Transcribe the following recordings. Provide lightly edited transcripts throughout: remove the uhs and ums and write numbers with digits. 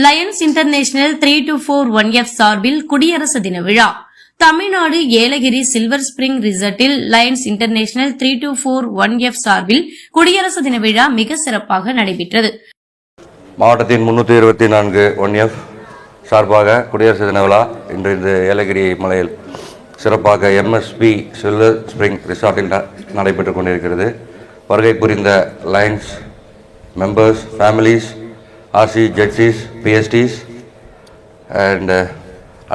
Lions international 3241F சார்பில் குடியரசு தின விழா. தமிழ்நாடு ஏலகிரி சில்வர் ஸ்பிரிங் ரிசர்ட்டில் லயன்ஸ் இன்டர்நேஷனல் 3241F சார்பில் குடியரசு தின விழா மிக சிறப்பாக நடைபெற்றது. மாவட்டத்தின் 324 1F சார்பாக குடியரசு தின விழா இன்று இந்த ஏலகிரி மலையில் சிறப்பாக MSP சில்வர் ஸ்பிரிங் ரிசார்ட்டில் நடைபெற்றுக் கொண்டிருக்கிறது. வருகை புரிந்த Lions members, families, RC ஜட்ஜிஸ், PSTs and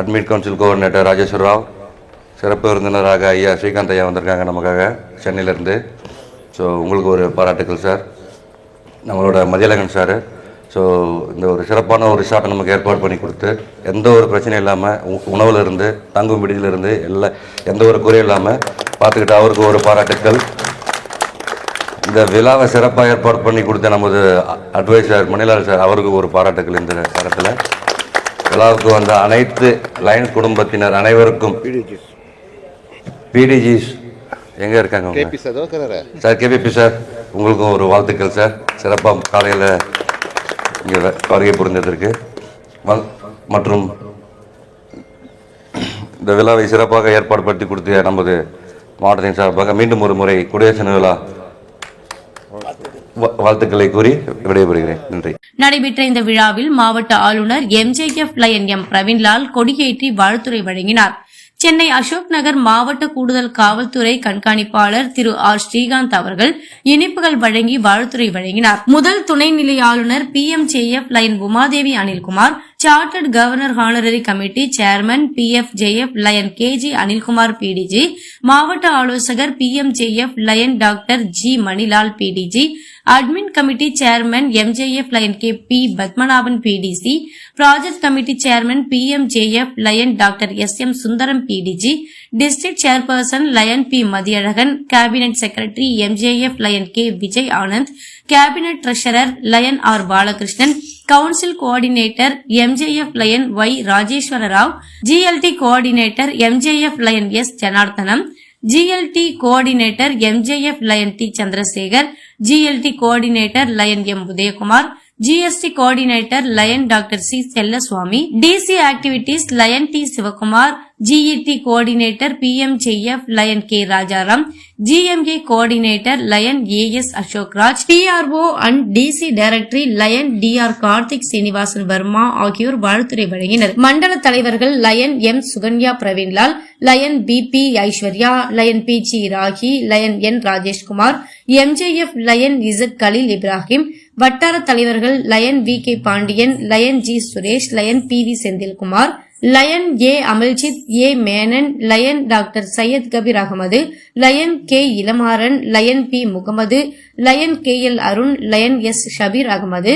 admit council coordinator Rajeshwar Rao, சிறப்பு விருந்தினராக ஐயா ஸ்ரீகாந்த் ஐயா வந்திருக்காங்க நமக்காக சென்னையிலேருந்து. ஸோ உங்களுக்கு ஒரு பாராட்டுக்கள் சார். நம்மளோட மதியழகன் சார். ஸோ இந்த ஒரு சிறப்பான ஒரு ரிசார்ட்டை நமக்கு ஏற்பாடு பண்ணி கொடுத்து எந்த ஒரு பிரச்சனையும் இல்லாமல் உணவுலேருந்து தங்கும் விடுதியிலிருந்து எந்த ஒரு குறையும் இல்லாமல் பார்த்துக்கிட்டு அவருக்கு ஒரு பாராட்டுக்கள். இந்த விழாவை சிறப்பாக ஏற்பாடு பண்ணி கொடுத்த நமது அட்வைசர் மணிலால் சார், அவருக்கு ஒரு பாராட்டுக்கள். இந்த நேரத்தில் விழாவுக்கு வந்த அனைத்து லயன்ஸ் குடும்பத்தினர் அனைவருக்கும், PDGs எங்கே இருக்காங்க சார், KPP சார், உங்களுக்கும் ஒரு வாழ்த்துக்கள் சார். சிறப்பாக காலையில் இங்கே வருகை புரிந்ததற்கு மற்றும் இந்த விழாவை சிறப்பாக ஏற்பாடு படுத்தி கொடுத்த நமது மாவட்டத்தின் சார்பாக மீண்டும் ஒரு முறை குடியரசு தின விழா வாழ்த்துக்களை கூறி விடைபெறுகிறேன். நன்றி. நடைபெற்ற இந்த விழாவில் மாவட்ட ஆளுநர் MJF லயன் M பிரவீன்லால் கொடியேற்றி வாழ்த்துரை வழங்கினார். சென்னை அசோக் நகர் மாவட்ட கூடுதல் காவல்துறை கண்காணிப்பாளர் திரு R ஸ்ரீகாந்த் அவர்கள் இனிப்புகள் வழங்கி வாழ்த்துரை வழங்கினார். முதல் துணைநிலை ஆளுநர் PMJF lion Umadevi Anilkumar, chartered governor honorary committee chairman PFJF lion KG Anilkumar PDG, மாவட்ட ஆலோசகர் PMJF lion doctor G Manilal PDG, admin committee chairman MJF lion KP Padmanabhan PDC, project committee chairman PMJF lion doctor SM Sundaram PDG, district chairperson lion P Mathiyazhagan, cabinet secretary MJF lion K Vijay Anand, cabinet treasurer lion R Balakrishnan, council coordinator MJF lion Y Rajeshwara Rao, GLT coordinator MJF line S Janardhanam, GLT coordinator MJF lion T Chandrasekar, GLT coordinator lion M Udayakumar, GST coordinator lion doctor C Chellaswamy, DC activities lion T Sivakumar, GET coordinator PMJF lion K Rajaram, GMA coordinator lion AS Ashokraj, PRO and DC directory lion DR Karthik Srinivasan Varma ஆகியோர் வாழ்த்துரை வழங்கினர். மண்டல தலைவர்கள் lion M Sukanya Praveenlal, lion BP Aishwarya, lion PG Ragi, lion N Rajeshkumar, MJF lion Z Khalil Ibrahim, வட்டார தலைவர்கள் line VK Pandian, lion G Suresh, lion PV Senthilkumar, lion A Amaljith, A Menon, lion doctor Syed Kabir Ahmed, lion K Ilamaran, lion P Mohammed, lion KL Arun, lion S Shabir Ahmed,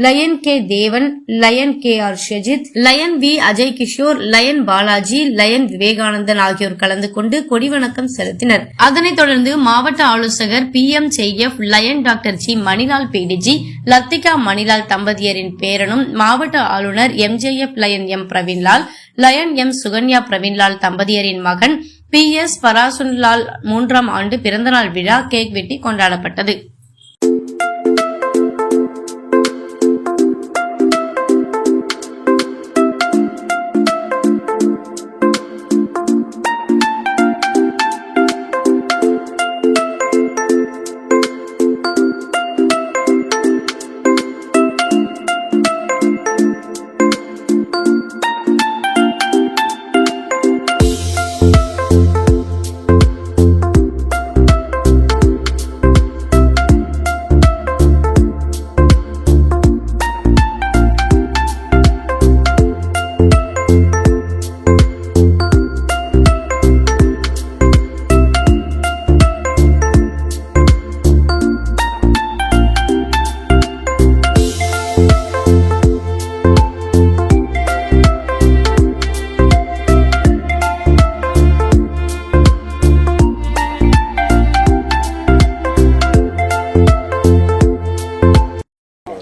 lion K Devan, lion KR Shajith, lion V Ajay Kishore, lion Balaji, lion Vivekanandan ஆகியோர் கலந்து கொண்டு கொடிவணக்கம் செலுத்தினர். அதனைத் தொடர்ந்து மாவட்ட ஆலோசகர் PMJF lion doctor G Manilal PDG, Lathika Manilal தம்பதியரின் பேரனும் மாவட்ட ஆளுநர் MJF lion M Praveenlal, lion M Sukanya Praveenlal தம்பதியரின் மகன் PS பராசுன்லால் 3ஆம் ஆண்டு பிறந்தநாள் விழா கேக் வெட்டி கொண்டாடப்பட்டது.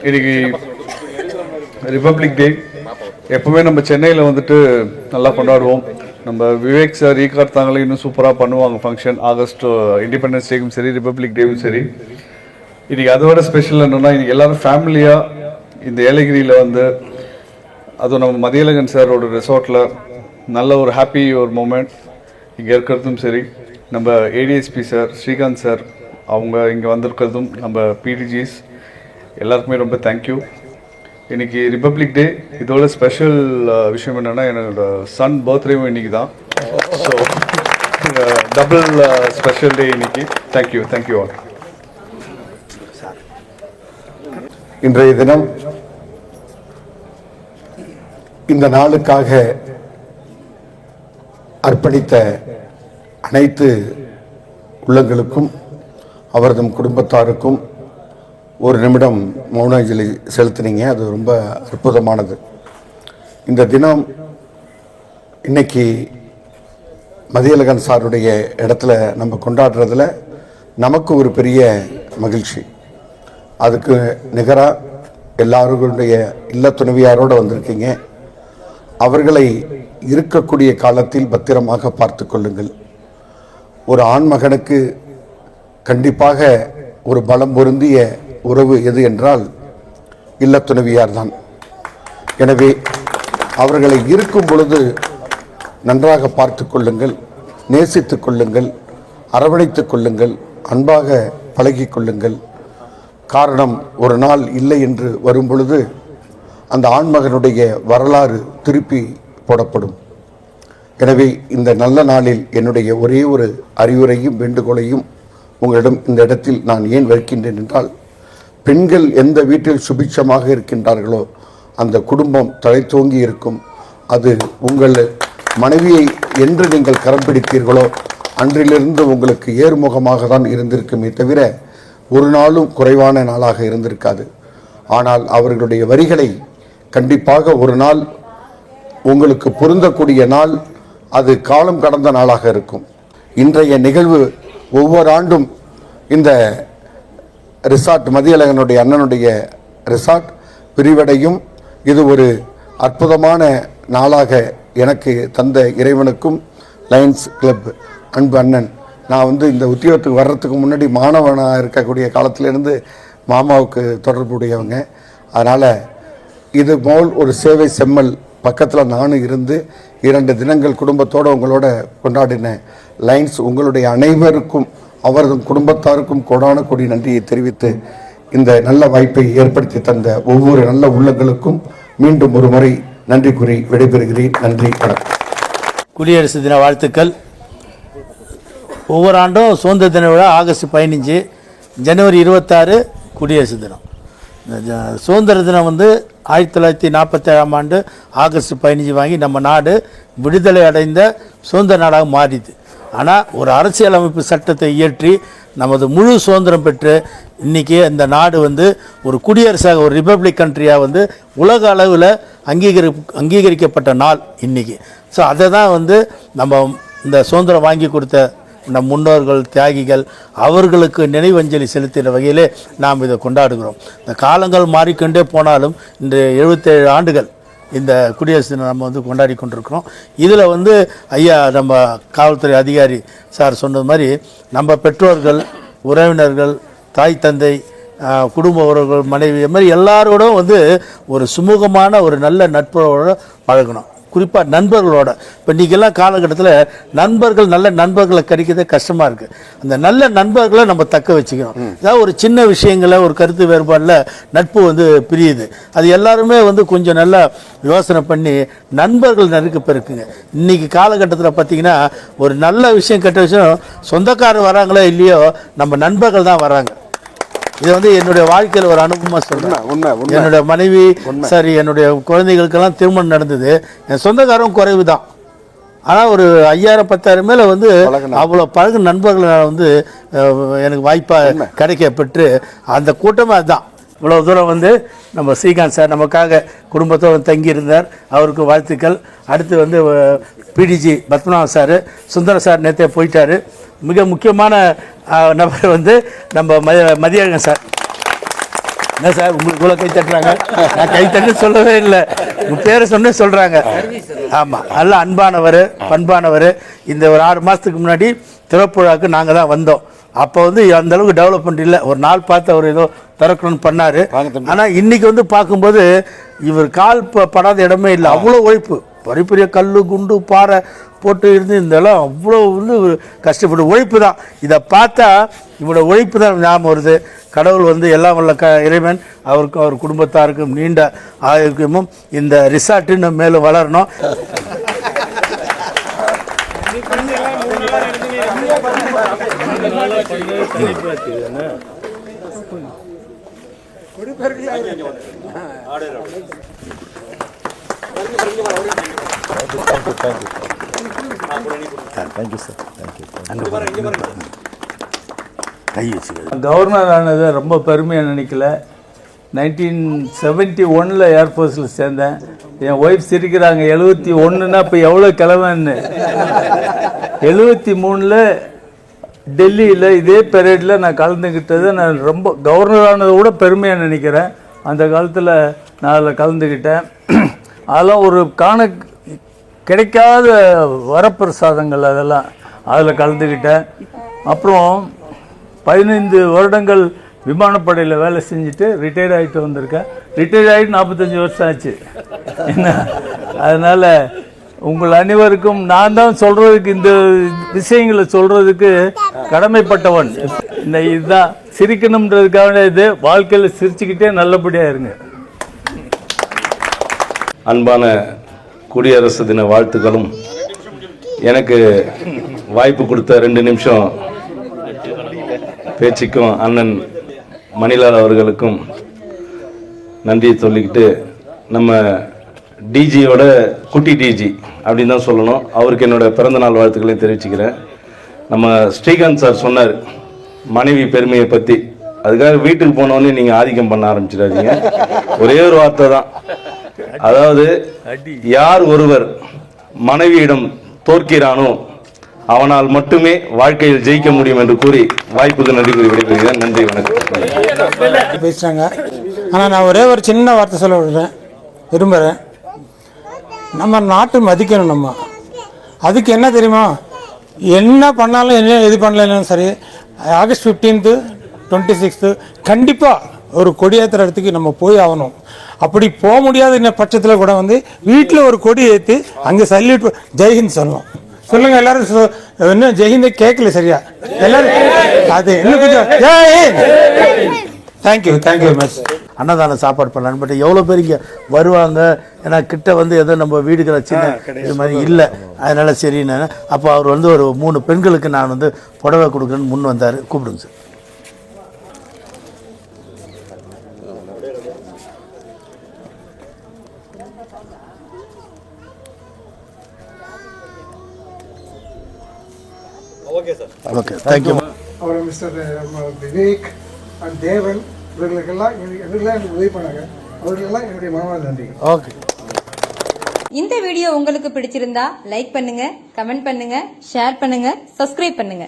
இன்னைக்கு ரிபப்ளிக் டே. எப்பவுமே நம்ம சென்னையில் வந்துட்டு நல்லா கொண்டாடுவோம். நம்ம விவேக் சார் ஈகார்த்தாங்களே இன்னும் சூப்பராக பண்ணுவாங்க ஃபங்க்ஷன். ஆகஸ்ட் இண்டிபெண்டன்ஸ் டேக்கும் சரி, ரிபப்ளிக் டேவும் சரி. இன்னைக்கு அதோட ஸ்பெஷல் என்னன்னா, இன்னைக்கு எல்லாரும் ஃபேமிலியாக இந்த ஏலகிரியில் வந்து அதுவும் நம்ம மதியழகன் சாரோட ரிசார்ட்டில் நல்ல ஒரு ஹாப்பி ஒரு மூமெண்ட் இங்கே இருக்கிறதும் சரி, நம்ம ஏடிஎஸ்பி சார் ஸ்ரீகாந்த் சார் அவங்க இங்கே வந்திருக்கிறதும், நம்ம பிடிஜிஸ் எல்லாருக்குமே ரொம்ப தேங்க்யூ. இன்றைக்கி ரிப்பப்ளிக் டே. இதோட ஸ்பெஷல் விஷயம் என்னென்னா என்னோட சன் பர்த்டேவும் இன்றைக்கி தான். ஸோ டபுள் ஸ்பெஷல் டே இன்னைக்கு. Thank you all. இன்றைய தினம் இந்த நாளுக்காக அர்ப்பணித்த அனைத்து உள்ளங்களுக்கும் அவரது குடும்பத்தாருக்கும் ஒரு நிமிடம் மௌனாஞ்சலி செலுத்தினீங்க. அது ரொம்ப அற்புதமானது. இந்த தினம் இன்னைக்கு மதியழகன் சாருடைய இடத்துல நம்ம கொண்டாடுறதுல நமக்கு ஒரு பெரிய மகிழ்ச்சி. அதுக்கு நிகராக எல்லாருடைய இல்ல துணைவியாரோடு வந்திருக்கீங்க. அவர்களை இருக்கக்கூடிய காலத்தில் பத்திரமாக பார்த்து கொள்ளுங்கள். ஒரு ஆண்மகனுக்கு கண்டிப்பாக ஒரு பலம் பொருந்திய உறவு எது என்றால் இல்ல துணைவியார் தான். எனவே அவர்களை இருக்கும் பொழுது நன்றாக பார்த்து கொள்ளுங்கள், நேசித்து கொள்ளுங்கள், அரவணைத்து கொள்ளுங்கள், அன்பாக பழகி கொள்ளுங்கள். காரணம், ஒரு நாள் இல்லை என்று வரும் பொழுது அந்த ஆண்மகனுடைய வரலாறு திருப்பி போடப்படும். எனவே இந்த நல்ல நாளில் என்னுடைய ஒரே ஒரு அறிவுரையும் வேண்டுகோளையும் உங்களிடம் இந்த இடத்தில் நான் ஏன் வைக்கின்றேன் என்றால், பெண்கள் எந்த வீட்டில் சுபிட்சமாக இருக்கின்றார்களோ அந்த குடும்பம் தழைத்தோங்கி இருக்கும். அது உங்கள் மனைவியை என்று நீங்கள் கரம் பிடித்தீர்களோ அன்றிலிருந்து உங்களுக்கு ஏறுமுகமாக தான் இருந்திருக்குமே தவிர ஒரு நாளும் குறைவான நாளாக இருந்திருக்காது. ஆனால் அவர்களுடைய வரிகளை கண்டிப்பாக ஒரு நாள் உங்களுக்கு பொருந்தக்கூடிய நாள், அது காலம் கடந்த நாளாக இருக்கும். இன்றைய நிகழ்வு ஒவ்வொரு ஆண்டும் இந்த ரிசார்ட், மதியழகனுடைய அண்ணனுடைய ரிசார்ட் விரிவடையும். இது ஒரு அற்புதமான நாளாக எனக்கு தந்த இறைவனுக்கும் லயன்ஸ் கிளப் அன்பு அண்ணன், நான் இந்த உத்தியோகத்துக்கு வர்றதுக்கு முன்னாடி மாணவனாக இருக்கக்கூடிய காலத்திலேருந்து மாமாவுக்கு தொடர்புடையவங்க. அதனால் இது போல் ஒரு சேவை செம்மல் பக்கத்தில் நானும் இருந்து 2 தினங்கள் குடும்பத்தோடு உங்களோட கொண்டாடின லைன்ஸ் உங்களுடைய அனைவருக்கும் அவரது குடும்பத்தாருக்கும் கோடான கோடி நன்றியை தெரிவித்து இந்த நல்ல வாய்ப்பை ஏற்படுத்தி தந்த ஒவ்வொரு நல்ல உள்ளங்களுக்கும் மீண்டும் ஒரு முறை நன்றி கூறி விடைபெறுகிறேன். நன்றி, வணக்கம். குடியரசு தின வாழ்த்துக்கள். ஒவ்வொரு ஆண்டும் சுதந்திர தின விழா ஆகஸ்ட் 15, ஜனவரி 26 குடியரசு தினம். சுதந்திர தினம் 1947ஆம் ஆண்டு ஆகஸ்ட் 15 வாங்கி நம்ம நாடு விடுதலை அடைந்த சுதந்திர நாடாக மாறிது. ஆனால் ஒரு அரசியலமைப்பு சட்டத்தை இயற்றி நமது முழு சுதந்திரம் பெற்று இன்றைக்கி இந்த நாடு ஒரு குடியரசாக, ஒரு ரிப்பப்ளிக் கண்ட்ரியாக உலக அளவில் அங்கீகரிக்கப்பட்ட நாள் இன்றைக்கி. ஸோ அதை தான் நம்ம இந்த சுதந்திரம் வாங்கி கொடுத்த நம் முன்னோர்கள், தியாகிகள், அவர்களுக்கு நினைவஞ்சலி செலுத்துகிற வகையிலே நாம் இதை கொண்டாடுகிறோம். இந்த காலங்கள் மாறிக்கொண்டே போனாலும் இன்று 77 ஆண்டுகள் இந்த குடியரசு தினம் நம்ம கொண்டாடி கொண்டிருக்கிறோம். இதில் ஐயா நம்ம காவல்துறை அதிகாரி சார் சொன்னது மாதிரி நம்ம பெற்றோர்கள், உறவினர்கள், தாய் தந்தை, குடும்ப உறவுகள், மனைவி, இது மாதிரி எல்லாரோடும் ஒரு சுமூகமான ஒரு நல்ல நட்போட பழகணும். குறிப்பாக நண்பர்களோட. இப்போ இன்றைக்கெல்லாம் காலகட்டத்தில் நண்பர்கள், நல்ல நண்பர்களை கிடைக்கிறதே கஷ்டமாக இருக்குது. அந்த நல்ல நண்பர்களை நம்ம தக்க வச்சுக்கணும். ஏதாவது ஒரு சின்ன விஷயங்களை, ஒரு கருத்து வேறுபாடில் நட்பு பிரியுது. அது எல்லாருமே கொஞ்சம் நல்லா யோசனை பண்ணி நண்பர்கள் நெருக்க பெருக்குங்க. இன்றைக்கி காலகட்டத்தில் பார்த்திங்கன்னா ஒரு நல்ல விஷயம், கெட்ட விஷயம், சொந்தக்காரர் வராங்களோ இல்லையோ நம்ம நண்பர்கள் தான் வராங்க. இது என்னுடைய வாழ்க்கையில் ஒரு அனுபவமாக சொல்கிறேன். என்னுடைய மனைவி சரி, என்னுடைய குழந்தைகளுக்கெல்லாம் திருமணம் நடந்தது. என் சொந்தக்காரம் குறைவு தான். ஆனால் ஒரு 5000-10,000 மேலே அவ்வளோ பழகு நண்பர்களை எனக்கு வாய்ப்பாக கிடைக்க பெற்று அந்த கூட்டமே அதுதான். இவ்வளோ தூரம் நம்ம ஸ்ரீகாந்த் சார் நமக்காக குடும்பத்தோடு தங்கியிருந்தார். அவருக்கு வாழ்த்துக்கள். அடுத்து பிடிஜி பத்மநாபன் சார், சுந்தர சார் நேற்றே போயிட்டார். மிக முக்கியமான நபர் நம்ம மதியழகன் சார். என்ன சார் உங்களுக்கு இவ்வளோ கை தட்டுறாங்க? நான் கை தட்டு சொல்லவே இல்லை, உங்கள் பேரை சொன்னே சொல்கிறாங்க. ஆமாம், நல்லா அன்பானவர், பண்பானவர். இந்த ஒரு 6 மாதத்துக்கு முன்னாடி திறப்புழாவுக்கு நாங்கள் தான் வந்தோம். அப்போ வந்து அந்த அளவுக்கு டெவலப்மெண்ட் இல்லை. ஒரு நாள் பார்த்து அவர் ஏதோ திறக்கணும்னு பண்ணார். ஆனால் இன்னைக்கு வந்து பார்க்கும்போது இவர் கால் படாத இடமே இல்லை. அவ்வளோ உழைப்பு, பெரிய பெரிய கல் குண்டு பாறை போட்டு இருந்து இந்த இடம் அவ்வளோ வந்து கஷ்டப்பட்டு உழைப்பு தான். இதை பார்த்தா இவரோட உழைப்பு தான் ஞாபகம் வருது. கடவுள் வந்து எல்லாம் வல்ல இறைவன் அவருக்கும் அவர் குடும்பத்தாருக்கும் நீண்ட ஆரோக்கியமும் இந்த ரிசார்ட் இன்னும் மேலும் வளரணும். கவர்னர் ஆனதை ரொம்ப பெருமையாக நினைக்கல. 1971 ஏர்ஃபோர்ஸில் சேர்ந்தேன். என் ஒய்ஃப் சிரிக்கிறாங்க, 71ன்னா இப்போ எவ்வளோ கிழமைன்னு. 73 டெல்லியில் இதே பரேடில் நான் கலந்துக்கிட்டது நான் ரொம்ப கவர்னர் ஆனதை விட பெருமையாக நினைக்கிறேன். அந்த காலத்தில் நான் அதில் கலந்துக்கிட்டேன். அதெல்லாம் ஒரு கிடைக்காத வரப்பிரசாதங்கள், அதெல்லாம் அதில் கலந்துக்கிட்டேன். அப்புறம் 15 வருடங்கள் விமானப்படையில் வேலை செஞ்சுட்டு ரிட்டையர்ட் ஆகிட்டு வந்திருக்கேன். ரிட்டையர்ட் ஆகிட்டு 45 வருஷம் ஆச்சு. என்ன அதனால் உங்கள் அனைவருக்கும் நான் தான் சொல்கிறதுக்கு, இந்த விஷயங்களை சொல்கிறதுக்கு கடமைப்பட்டவன். இந்த இதுதான் சிரிக்கணுன்றதுக்காக இது. வாழ்க்கையில் சிரிச்சுக்கிட்டே நல்லபடியாக இருங்க. அன்பான குடியரசு தின வாழ்த்துக்களும், எனக்கு வாய்ப்பு கொடுத்த 2 நிமிஷம் பேச்சுக்கும் அண்ணன் மணிலால் அவர்களுக்கும் நன்றியை சொல்லிக்கிட்டு, நம்ம டிஜியோட குட்டி டிஜி அப்படின்னு தான் சொல்லணும், அவருக்கு என்னோட பிறந்தநாள் வாழ்த்துக்களையும் தெரிவிச்சுக்கிறேன். நம்ம ஸ்ரீகாந்த் சார் சொன்னார் மனைவி பெருமையை பற்றி. அதுக்காக வீட்டுக்கு போனோடனே நீங்கள் ஆதிக்கம் பண்ண ஆரம்பிச்சிடாதீங்க. ஒரே ஒரு வார்த்தை தான், அதாவது யார் ஒருவர் மனைவியிடம் தோற்கிறானோ அவனால் மட்டுமே வாழ்க்கையில் ஜெயிக்க முடியும் என்று கூறி வாய்ப்புக்கு நன்றி கூறி விடைபெறுகிறேன். நன்றி, வணக்கம். பேசுகிறாங்க. ஆனால் நான் ஒரே ஒரு சின்ன வார்த்தை சொல்ல விரும்புகிறேன். நம்ம நாட்டு மதிக்கணும். நம்ம அதுக்கு என்ன தெரியுமா, என்ன பண்ணாலும் என்ன எது பண்ணலாம் சரி, ஆகஸ்ட் 15th 26th கண்டிப்பாக ஒரு கொடியேற்றுற இடத்துக்கு நம்ம போய் ஆகணும். அப்படி போக முடியாத பட்சத்தில் கூட வந்து வீட்டில் ஒரு கொடி ஏற்றி அங்கே சல்யூட் ஜெய்ஹிந்த் சொல்லணும். சொல்லுங்க எல்லாரும். இன்னும் ஜெய்ஹிந்தை கேட்கல சரியா எல்லாரும். அது இன்னும் கொஞ்சம் தேங்க்யூ வெரி மச். அன்னதானம் சாப்பாடு பண்ணலான்னு. பட் எவ்வளோ பேர் இங்கே வருவாங்க, ஏன்னா கிட்ட வந்து ஏதோ நம்ம வீடுகளை சின்ன இது மாதிரி இல்லை, அதனால சரின்னு. அப்போ அவர் வந்து ஒரு 3 பெண்களுக்கு நான் வந்து புடவை கொடுக்குறேன்னு முன் வந்தார். கூப்பிடுங்க சார். Okay, thank you. அவர் மிஸ்டர் விவேக் அண்ட் தேவன் இவர்களுக்கெல்லாம் எனக்கு உதவி பண்ணாங்க. அவர்களுக்கெல்லாம் என்னுடைய மனமார்ந்த நன்றி. ஓகே. இந்த வீடியோ உங்களுக்கு பிடிச்சிருந்தா லைக் பண்ணுங்க, கமெண்ட் பண்ணுங்க, ஷேர் பண்ணுங்க, சப்ஸ்கிரைப் பண்ணுங்க.